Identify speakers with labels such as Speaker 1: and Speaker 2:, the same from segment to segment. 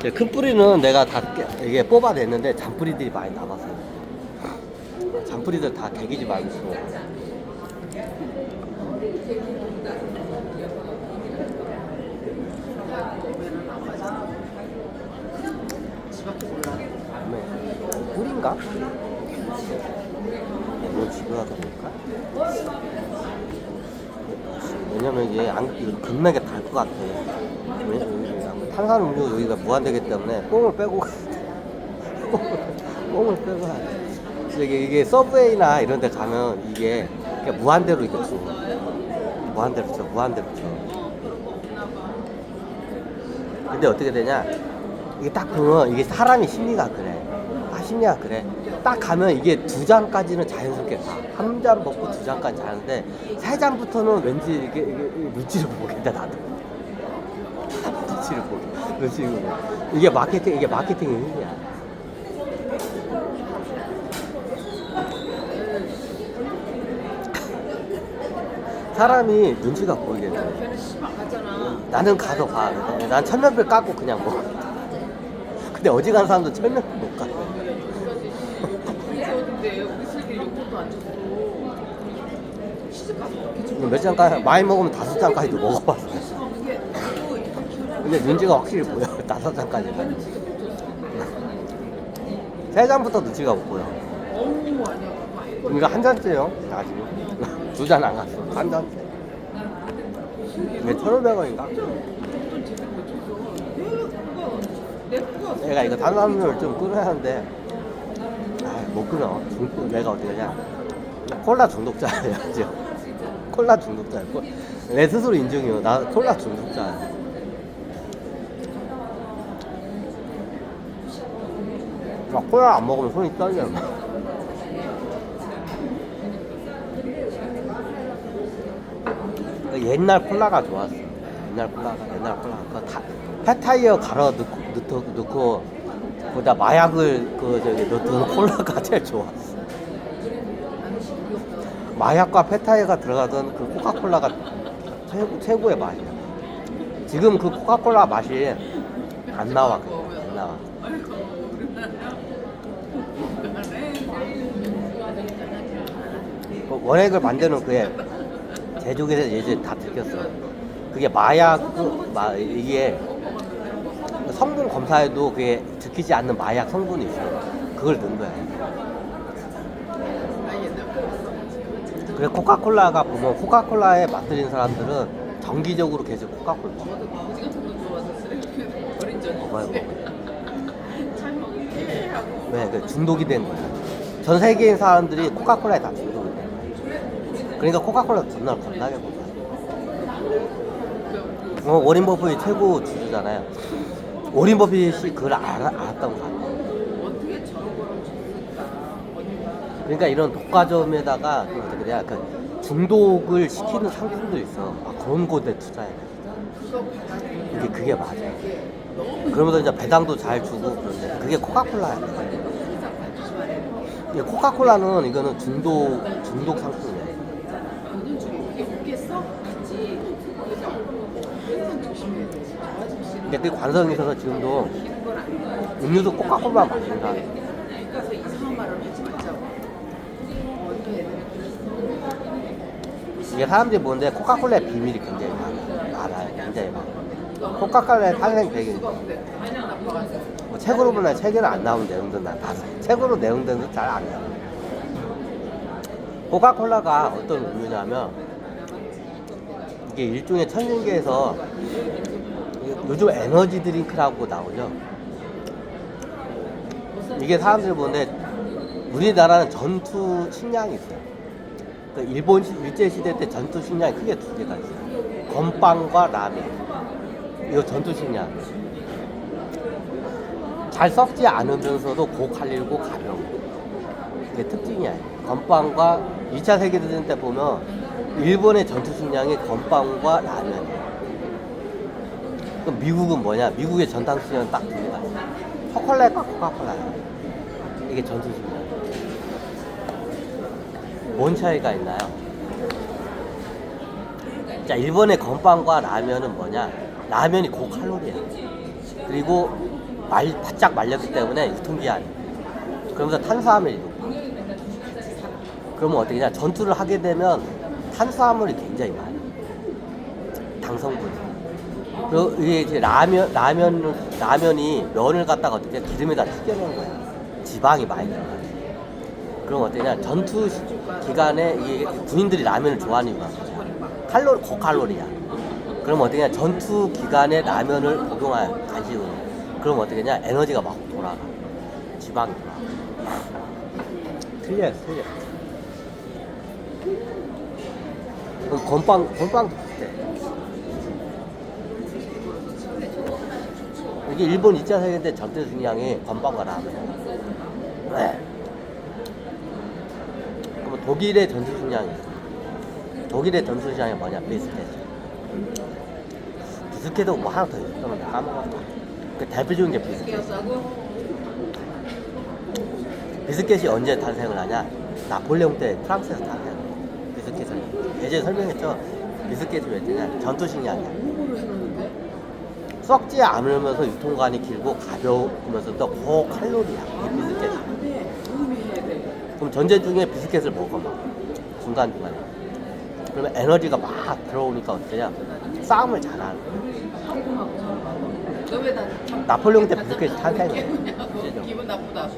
Speaker 1: 큰 뿌리는 내가 다 이게 뽑아냈는데 잔뿌리들이 많이 남았어요. 잔뿌리들 다 개기지 말고. 꿀인가? 너무 지루하다 보니까. 왜냐면 이게 급하게 달 것 같아. 탄산음료 여기가 무한대기 때문에 뽕을 빼고 뽕을 빼고 가야 돼. 이게 서브웨이나 이런 데 가면 이게 그냥 무한대로 이렇게 줘. 무한대로 줘. 무한대로 줘. 근데 어떻게 되냐? 이게 딱 보면 이게 사람이 심리가 그래. 심리가 그래. 딱 가면 이게 2잔까지는 자연스럽게 가. 한 잔 먹고 2잔까지 자는데 3잔부터는 왠지 이게 눈치를 보겠다 나도. 눈치를 보게. 이게 마케팅의 힘이야. 사람이 눈치가 보이게 돼. 나는 가서 봐. 난 천면별 깎고 그냥 먹어. 근데 어지간한 사람도 천면별 못 가. 몇 잔까지 많이 먹으면 5잔까지도 먹어봤어. 근데 눈치가 확실히 보여. 5잔까지는. 3잔부터 눈치가 못 보여. 이거 한 잔째요. 아직 2잔 안 갔어. 한 잔째. 이게 1,500원인가? 내가 이거 탄산음료를 좀 끊어야 하는데 못 끊어. 내가 어떻게 하냐. 콜라 중독자야 지금. 콜라 중독자야. 내 스스로 인정해요. 나 콜라 중독자야. 콜라 안 먹으면 손이 떨려. 옛날 콜라가 좋았어. 옛날 콜라가 폐타이어 갈아 넣고 거기다 마약을 넣던 콜라가 제일 좋았어. 마약과 폐타이어가 들어가던 그 코카콜라가 최고의 맛이야. 지금 그 코카콜라 맛이 안 나와. 안 나와. 원액을 만드는 그게 제조기에서 이제 다 들켰어. 그게 이게 성분 검사에도 그게 들키지 않는 마약 성분이 있어. 그걸 넣은 거야. 그래 코카콜라가 보면 코카콜라에 맛들인 사람들은 정기적으로 계속 코카콜라 먹어요. 왜? 그 중독이 된 거야. 전 세계인 사람들이 코카콜라에 다 중독이 된 거야. 그러니까 코카콜라 존나 겁나게 먹어. 워린 버핏이 최고 주주잖아요. 워린 버핏이 그걸 알았다고 생각해. 그러니까 이런 독과점에다가 어떻게 그래야 그 중독을 시키는 상품도 있어. 그런 곳에 투자해야 돼. 그게 맞아. 그러면서 이제 배당도 잘 주고 그런데 그게 코카콜라야. 코카콜라는 이거는 중독 상품이야. 근데 그 관성이 있어서 지금도 음료수 코카콜라 마신다. 이게 사람들이 보는데 코카콜라의 비밀이 굉장히 많아요. 굉장히 많아요. 코카콜라의 탄생 배경. 뭐 책으로 보면 책에는 안 나오는 내용들은 난 봤어. 책으로 내용들은 잘 안 나와. 코카콜라가 어떤 음료냐면 이게 일종의 천연계에서 요즘 에너지 드링크라고 나오죠. 이게 사람들이 보는데 우리나라는 전투 식량이 있어요. 일본 일제시대 때 전투 식량이 크게 2개가 있어요. 건빵과 라면. 이거 전투 식량. 잘 썩지 않으면서도 고칼로리고 가벼워. 이게 특징이야. 건빵과 2차 세계대전 때 보면 일본의 전투 식량이 건빵과 라면이에요. 그럼 미국은 뭐냐? 미국의 전당 식량은 딱 2개가 있어요. 초콜릿과 코카콜라예요. 이게 전투 식량. 뭔 차이가 있나요? 자, 일본의 건빵과 라면은 뭐냐? 라면이 고칼로리야. 그리고 바짝 말렸기 때문에 유통기한이. 그러면서 탄수화물이 높아. 그러면 어떻게 냐 전투를 하게 되면 탄수화물이 굉장히 많아. 당성분이. 그리고 이게 이제 라면이 면을 갖다가 어떻게 기름에다 튀겨낸 거야. 지방이 많이 들어가. 그럼 어떻게 냐 전투 기간에 이게 군인들이 라면을 좋아하는 이유가 뭐야? 고칼로리야. 그럼 어떻게 냐 전투 기간에 라면을 복용할 간식으로. 그럼 어떻게 냐 에너지가 막 돌아가. 지방이 돌아가. 틀려. 그럼 건빵도 비슷해. 이게 일본 2차 세계 때 전투 승량이 건빵과 라면. 네. 그럼 독일의 전투 승량이 있어. 독일의 전투 승량이 뭐냐? 비스켓. 비스켓도 뭐 하나 더 있었던 데 까먹었다. 그 대표적인 게 비스켓. 비스켓이 언제 탄생을 하냐? 나폴레옹 때 프랑스에서 탄생. 비스켓을 예전에 설명했죠. 비스켓이 왜 되냐? 전투 식량이야. 썩지 않으면서 유통관이 길고 가벼우면서도 고칼로리야. 이 비스켓. 그럼 전쟁 중에 비스켓을 먹어 막 중간중간에. 그러면 에너지가 막 들어오니까 어때요? 싸움을 잘하는 거야. 나폴레옹 때 비스켓이 탄생이야.
Speaker 2: 기분 나쁘다.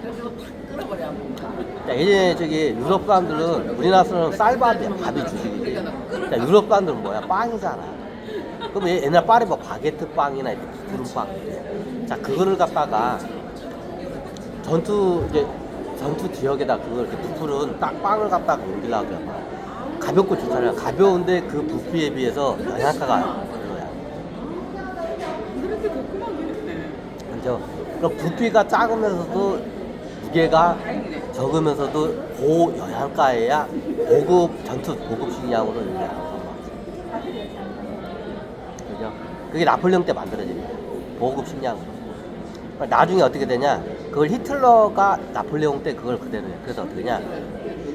Speaker 2: 그래서 탁 끊어버려.
Speaker 1: 예전에 저기 유럽 사람들은 우리나라 사람은 쌀밥이야. 밥이 주식이지. 유럽 사람들은 뭐야? 빵이잖아. 그럼 옛날 파리 뭐 바게트 빵이나 이렇게 구름빵. 자, 그거를 갖다가 전투 지역에다 그걸 이렇게 부풀은 딱 빵을 갖다가 옮기려고 해. 가볍고 좋잖아요. 가벼운데 그 부피에 비해서 영양가가 별로야. 그죠? 그럼 부피가 작으면서도 무게가 적으면서도 고영양가에야 보급 식량으로 유리하고. 그죠? 그게 나폴레옹 때 만들어진 거예요. 보급 식량으로. 나중에 어떻게 되냐? 그걸 히틀러가 나폴레옹 때 그걸 그대로 해. 그래서 어떻게 되냐?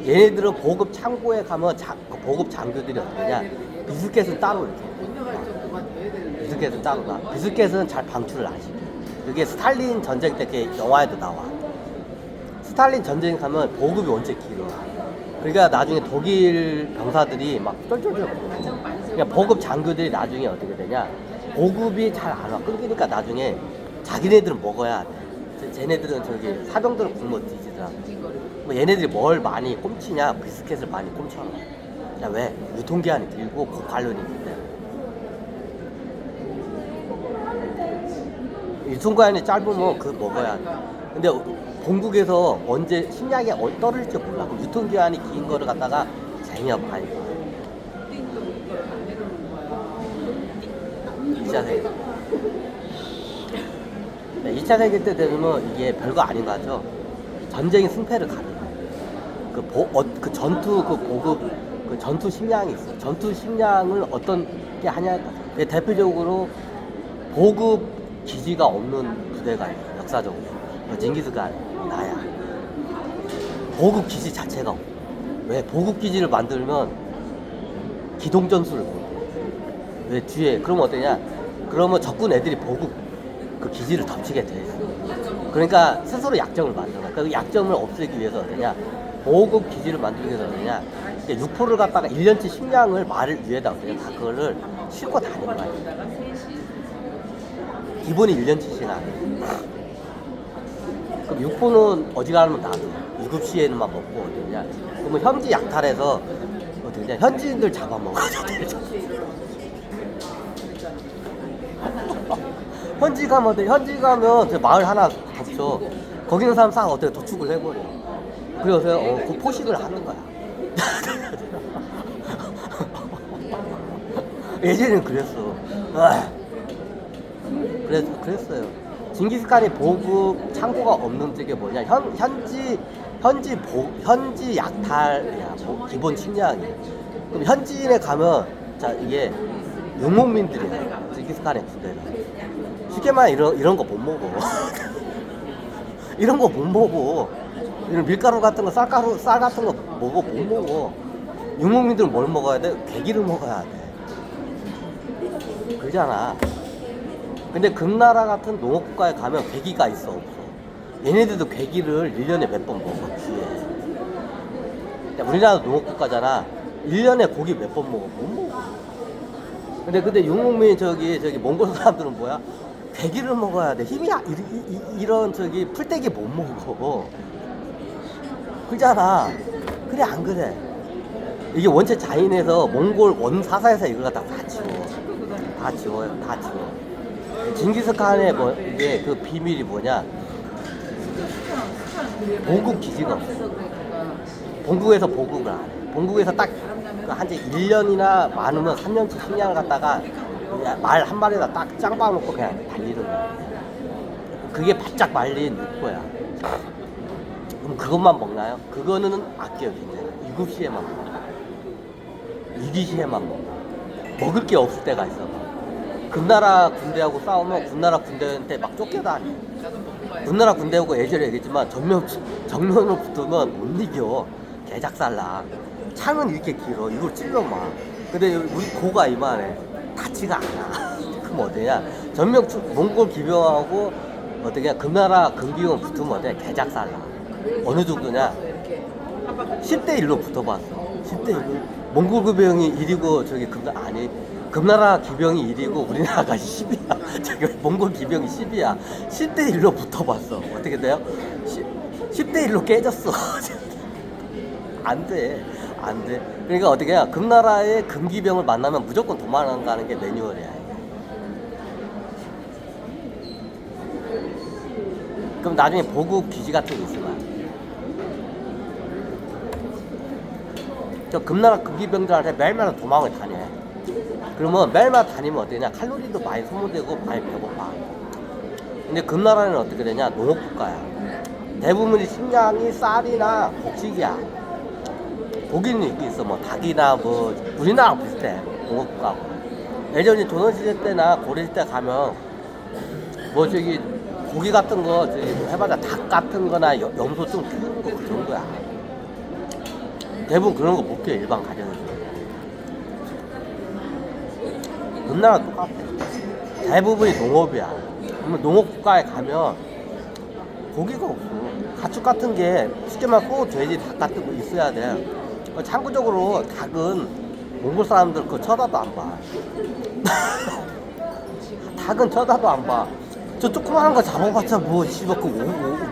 Speaker 1: 얘네들은 보급 창고에 가면 보급 장교들이 어떻게 되냐? 비스켓은 따로 이렇게. 비스켓은 따로 가. 비스켓은 잘 방출을 안 시켜. 그게 스탈린 전쟁 때 이렇게 영화에도 나와. 스탈린 전쟁 가면 보급이 언제 길어. 그러니까 나중에 독일 병사들이 막 쫄쫄쫄. 그러니까 보급 장교들이 나중에 어떻게 되냐? 보급이 잘 안 와. 끊기니까 나중에 자기네들은 먹어야 돼. 쟤네들은 저기 사병들은 굶어 뒤지더라. 뭐 얘네들이 뭘 많이 꼼치냐? 비스켓을 많이 꼼쳐. 야, 왜? 유통기한이 길고 고칼로리이기 때문에. 유통기한이 짧으면 그거 먹어야 돼. 근데 본국에서 언제 식량이 떨어질지 몰라. 그럼 유통기한이 긴 거를 갖다가 쟁여 많이 봐. 2차 세계. 네, 2차 세계 때 되면 이게 별거 아닌 거 같죠? 전쟁의 승패를 가르는 그 전투 그 보급 그 전투 식량이 있어. 전투 식량을 어떤 게 하냐에 따라. 대표적으로 보급 기지가 없는 부대가 있어. 역사적으로. 징기스칸 나야. 보급 기지 자체가 없어. 왜? 보급 기지를 만들면 기동 전술을 못 해. 왜? 뒤에 그러면 어떠냐? 그러면 적군 애들이 보급 그 기지를 덮치게 돼 있어. 그러니까 스스로 약점을 만들어. 그 약점을 없애기 위해서 어떠냐? 보급 기지를 만들기 위해서 어떠냐? 육포를 갖다가 1년치 식량을 말을 위에다 어떠냐? 다 그거를 싣고 다니는 거야. 기본이 1년치씩이나. 그럼 육포는 어지간하면 놔둬. 7시에는만 먹고 어떠냐? 그러면 현지 약탈해서 어떠냐? 현지인들 잡아먹어. 현지 가면 마을 하나 덮쳐. 거기 있는 사람 싹 어떻게 도축을 해버려. 그래서 그 포식을 하는 거야. 예전에는 그랬어. 그랬어요. 징기스칸이 보급 창고가 없는 쪽에 뭐냐? 현지 약탈이야. 기본 식량이. 그럼 현지인에 가면 자 이게游牧민들이야. 징기스칸의 부대는. 쉽게 말해 이런 거 못 먹어. 이런 거 못 먹어. 이런 밀가루 같은 거, 쌀 같은 거 못 먹어. 유목민들은 뭘 먹어야 돼? 괴기를 먹어야 돼. 그러잖아. 근데 금나라 같은 농업국가에 가면 괴기가 있어 없어? 얘네들도 괴기를 1년에 몇 번 먹어 기회. 우리나라도 농업국가잖아. 1년에 고기 몇 번 먹어? 못 먹어. 근데 유목민 저기 몽골 사람들은 뭐야? 괴기를 먹어야 돼. 힘이 이런 저기 풀떼기 못 먹어. 그잖아. 그래 안 그래? 이게 원체 자인에서 몽골 원사사에서 이걸 갖다 다 지워. 다 지워. 징기스칸의 뭐 이게 그 비밀이 뭐냐? 보국 기지가 없어. 본국에서 보국을 안 해. 본국에서 딱 한지 1년이나 많으면 3년치 식량을 갖다가 말 한 마리에다 딱 짱 박아놓고 그냥 달리는 거야. 그게 바짝 말린 육포야. 그럼 그것만 먹나요? 그거는 아껴요, 굉장히. 7시에만 먹어. 2기시에만 먹어. 먹을 게 없을 때가 있어. 금나라 군대하고 싸우면 금나라 군대한테 막 쫓겨다녀. 금나라 군대하고 예전에 얘기했지만 정면으로 붙으면 못 이겨. 개작살나. 창은 이렇게 길어. 이걸 찔러 막. 근데 우리 고가 이만해. 닿지가 않아. 그럼 어떠냐? 몽골 기병하고 어떻게 금나라 금기병 붙으면 어때? 개작살나. 어느 정도냐? 10대 1로 붙어봤어. 10대 1로. 몽골 기병이 1이고 저기 금나라 기병이 1이고 우리나라가 10이야. 저기 몽골 기병이 10이야. 10대 1로 붙어봤어. 어떻게 돼요? 10대 1로 깨졌어. 안 돼. 그러니까 어떻게 해야 금나라의 금기병을 만나면 무조건 도망가는 게 매뉴얼이야. 그럼 나중에 보국 기지 같은 게 있을 거야. 저 금나라 금기병들한테 매일마다 도망을 다녀. 그러면 매일마다 다니면 어떠냐? 칼로리도 많이 소모되고 많이 배고파. 근데 금나라는 어떻게 되냐? 농업국가야. 대부분이 식량이 쌀이나 곡식이야. 고기는 있긴 있어. 뭐 닭이나 뭐 우리나라랑 비슷해. 농업국가고. 예전에 조선시대 때나 고려시대 때 가면 뭐 저기 고기 같은 거 저기 해봐자 닭 같은 거나 염소 좀 키우는 거 그 정도야. 대부분 그런 거 못 키워 일반 가정에서. 금나라 똑같아. 대부분이 농업이야. 그러면 농업국가에 가면 고기가 없어. 가축 같은 게 쉽게 말해 소, 돼지, 닭 같은 거 있어야 돼. 참고적으로 닭은 몽골 사람들 그거 쳐다도 안 봐. 닭은 쳐다도 안 봐. 저 조그마한 거 잡아봤자 뭐 씨발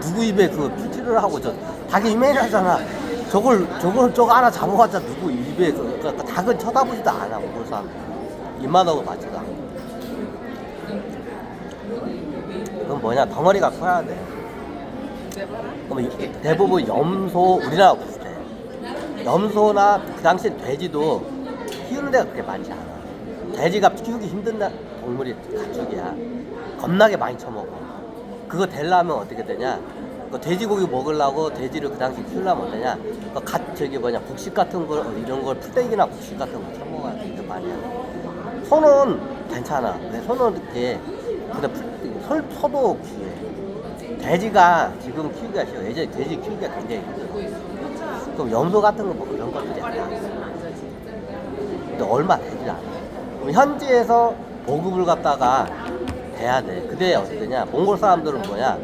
Speaker 1: 누구 입에 그 퓨티를 하고 저 닭이 이만하잖아. 저거 하나 잡아봤자 누구 입에 그러니까 닭은 쳐다보지도 않아 몽골 사람들. 입만 하고 맞지도 않고. 그건 뭐냐? 덩어리가 커야 돼. 그럼 대부분 염소 우리나라 비슷해. 염소나 그 당시 돼지도 키우는 데가 그렇게 많지 않아. 돼지가 키우기 힘든 동물이 가축이야. 겁나게 많이 처먹어. 그거 되려면 어떻게 되냐? 그 돼지고기 먹으려고 돼지를 그 당시 키우려면 어떠냐? 곡식 같은 걸 이런 걸 풀떼기나 곡식 같은 거 처먹어야 되게 많이 하고. 소는 괜찮아. 근데 소는 이렇게 근데 소도 귀해. 돼지가 지금 키우기가 쉬워. 예전에 돼지 키우기가 굉장히 힘들어. 그럼 염소 같은 거 뭐 그런 것들이 아니야. 근데 얼마 되질 않아. 그럼 현지에서 보급을 갖다가 돼야 돼. 근데 어떻게 되냐? 몽골 사람들은 뭐냐?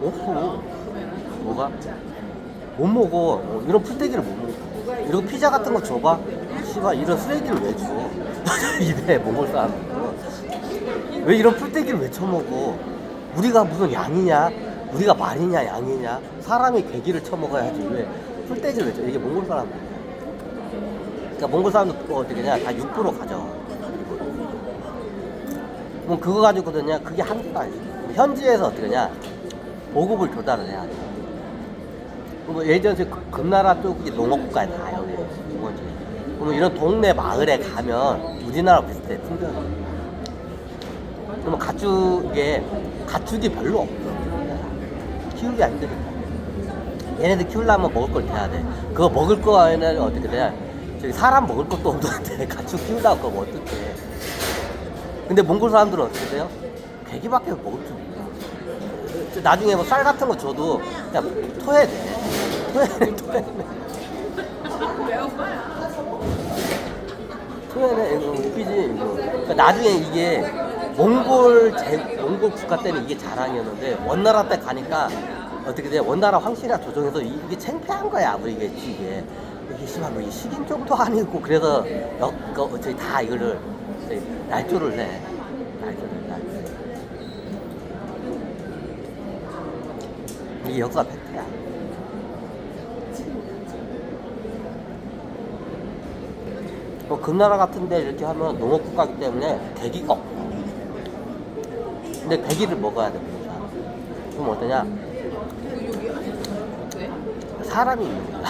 Speaker 1: 없어. 뭐가? 못 먹어. 이런 풀떼기를 못 먹어. 이런 피자 같은 거 줘봐. 씨발 이런 쓰레기를 왜 줘? 이래 몽골 사람들은. 왜 이런 풀떼기를 왜 처먹어? 우리가 무슨 양이냐? 우리가 말이냐 양이냐? 사람이 괴기를 처먹어야지 왜 풀떼기를 왜 줘? 이게 몽골 사람들. 그러니까 몽골 사람들 그거 어떻게 하냐? 다 6% 가져와. 그럼 그거 가지고든요. 그게 한계가 아니지. 현지에서 어떻게 하냐? 보급을 조달을 해야 돼. 그럼 예전에 금나라 쪽이 농업국가에 다 여기 이거지. 그러면 이런 동네 마을에 가면 우리나라 비슷해 풍경이. 그러면 가축이 별로 없어. 키우기가 힘드니까. 얘네들 키우려면 먹을 걸 돼야 돼. 그거 먹을 거에는 어떻게 돼야? 저기 사람 먹을 것도 없는데 가축 키우다가 그거 어떡해. 근데 몽골 사람들은 어떻게 돼요? 괴기밖에 먹을 줄 몰라. 나중에 뭐 쌀 같은 거 줘도 그냥 토해내. 토해내. 이거 웃기지 이거. 그러니까 나중에 이게 몽골 국가 때는 이게 자랑이었는데 원나라 때 가니까 어떻게 돼? 원나라 황실이랑 조정해서 이게 창피한 거야. 우리 이게 심한 뭐 식인종도 아니고 그래서 저희 다 이거를 날조를 해. 날조를. 이게 역사 팩트야. 뭐 금나라 같은데 이렇게 하면 농업국가이기 때문에 대기가 없어. 근데 대기를 먹어야 돼. 그럼 어떠냐?
Speaker 2: 여기 왜?
Speaker 1: 사람이 있는 거야.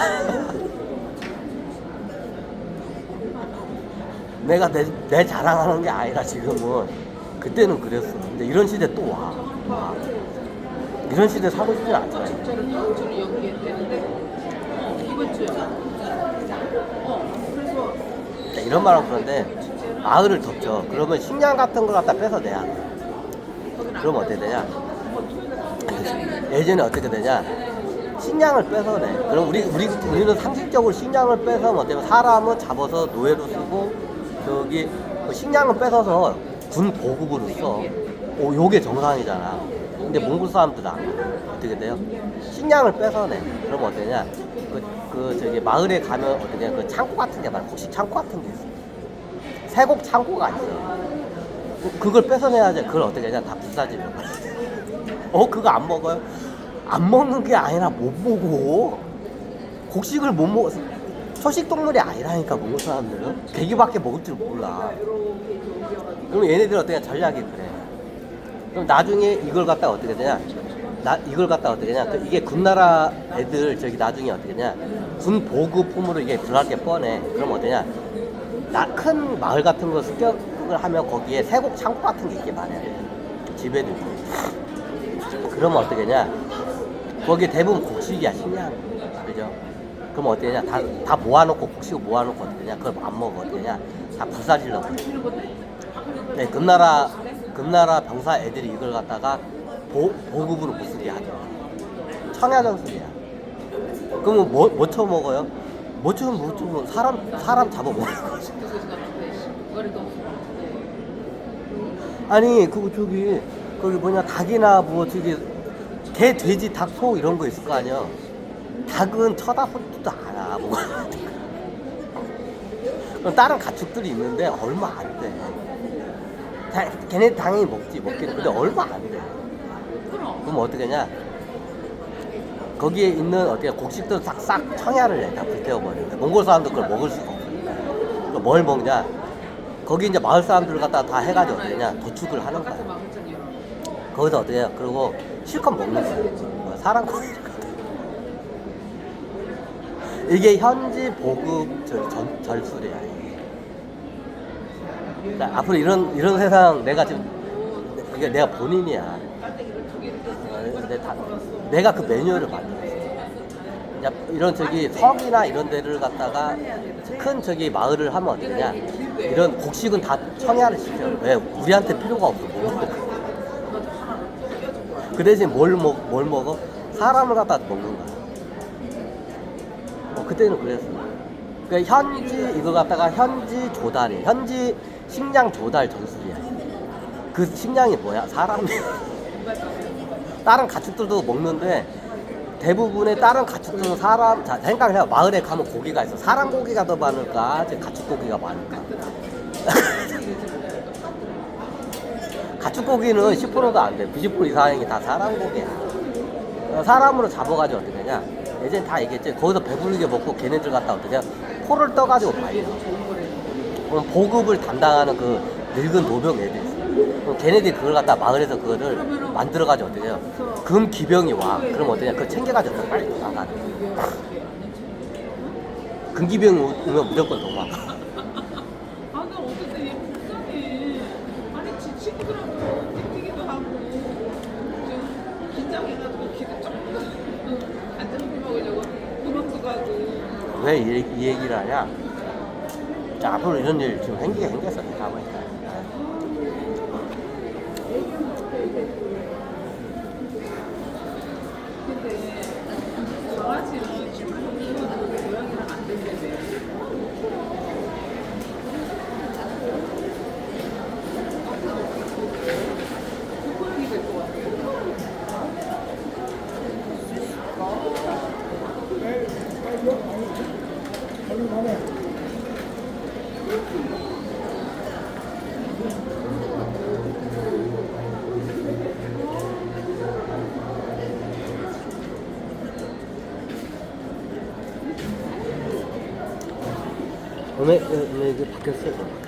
Speaker 1: 내가 내 자랑하는 게 아니라 지금은 그때는 그랬어. 근데 이런 시대 또 와. 이런 시대 사고 싶지 않잖아.
Speaker 2: 진짜로 다음주를 연기했는데 이번 주에 그래서
Speaker 1: 이런 말은 그런데 마을을 덮쳐. 그러면 식량 같은 걸 갖다 뺏어내야 돼. 그럼 어떻게 되냐? 예전에 어떻게 되냐? 식량을 뺏어내. 그럼 우리는 상식적으로 식량을 뺏어면 어때요? 사람은 잡아서 노예로 쓰고 저기 식량을 뺏어서 군 보급으로 써. 요게 정상이잖아. 근데 몽골 사람들은 안 그래. 어떻게 돼요? 식량을 뺏어내. 그러면 어떠냐? 저기 마을에 가면 어떻게 그 창고 같은 게 많아. 곡식 창고 같은 게 있어. 세곡 창고가 있어. 그걸 뺏어내야지. 그걸 어떻게 하냐? 다 부사지려. 그거 안 먹어요? 안 먹는 게 아니라 못 먹어. 곡식을 못 먹어. 초식 동물이 아니라니까 몽골 사람들은. 대기밖에 먹을 줄 몰라. 그럼 얘네들 어떻게 전략이 그래. 그럼 나중에 이걸 갖다가 어떻게 되냐? 이걸 갖다가 어떻게 되냐? 이게 군나라 애들 저기 나중에 어떻게 되냐? 군 보급품으로 이게 들어갈 게 뻔해. 그럼 어떠냐? 큰 마을 같은 거 습격을 하면 거기에 세곡 창고 같은 게 있게 마련해. 집에도 있고. 그러면 어떻게 되냐? 거기 대부분 곡식이야, 식량. 그죠? 그럼 어떻게 되냐? 다 모아놓고, 곡식을 모아놓고 어떻게 되냐? 그걸 안 먹어. 어떻게 되냐? 다 부사질러 버려. 네, 금나라 병사 애들이 이걸 갖다가 보급으로 못 쓰게 하죠. 청야전술이야. 그러면 뭐 쳐먹어요? 뭐 쳐먹어? 사람 잡아먹는 거지. 아니, 거기 뭐냐, 닭이나 뭐, 개, 돼지, 닭, 소 이런 거 있을 거 아니야. 닭은 쳐다보지도 않아. 뭐. 그럼 다른 가축들이 있는데 얼마 안 돼. 걔네 당연히 먹기는. 근데 얼마 안 돼. 그럼 어떻게 하냐? 거기에 있는 어떻게 곡식들 싹 청야를 내. 다 불태워버려. 몽골 사람들 그걸 먹을 수가 없어. 그럼 뭘 먹냐? 거기 이제 마을 사람들 갖다가 다 해가지고 어떻게 하냐? 도축을 하는 거야. 거기서 어떻게 해요? 그리고 실컷 먹는 거야. 사람 고기를 갖다. 이게 현지 보급 절술이야. 앞으로 이런 세상 내가 지금 이게 내가 본인이야. 내가 그 매뉴얼을 만들었어. 이런 성이나 이런 데를 갖다가 큰 마을을 하면 어떠냐? 이런 곡식은 다 청야를 시켜. 왜? 우리한테 필요가 없어. 그 대신 뭘 먹어? 사람을 갖다 먹는 거야. 그때는 그랬어. 그러니까 이거 갖다가 현지 조달이, 현지 식량 조달 전술이야. 그 식량이 뭐야? 사람이야. 다른 가축들도 먹는데 대부분의 다른 가축들은 자, 생각을 해요. 마을에 가면 고기가 있어. 사람 고기가 더 많을까? 가축 고기가 많을까? 가축 고기는 10%도 안 돼. 90% 이상이 다 사람 고기야. 사람으로 잡아가지고 어떻게 되냐? 예전에 다 얘기했지. 거기서 배부르게 먹고 걔네들 갖다 어떻게 포를 떠가지고 말려. 그럼 보급을 담당하는 그 늙은 노병 애들이 있어. 그럼 걔네들이 그걸 갖다 마을에서 그거를 만들어가지고 어떻게 해요? 금 기병이 와. 그럼 어떠냐? 그걸 챙겨가지고 빨리 나가는 거야. 금 기병이 오면 무조건 도망가.
Speaker 2: 아, 나 어제 얘 불쌍해. 아니, 친구들하고 땡기기도 하고, 지금 긴장해가지고 기도 조금 안전하게 먹으려고 도망도 가고.
Speaker 1: 왜 이 얘기를 하냐? 자, 앞으로 이런 일 지금 생겼어. 가보니까.
Speaker 2: 근데 강아지는 친구들하고 고양이랑 안 된다며.
Speaker 1: 오늘 이게 바뀌었어요.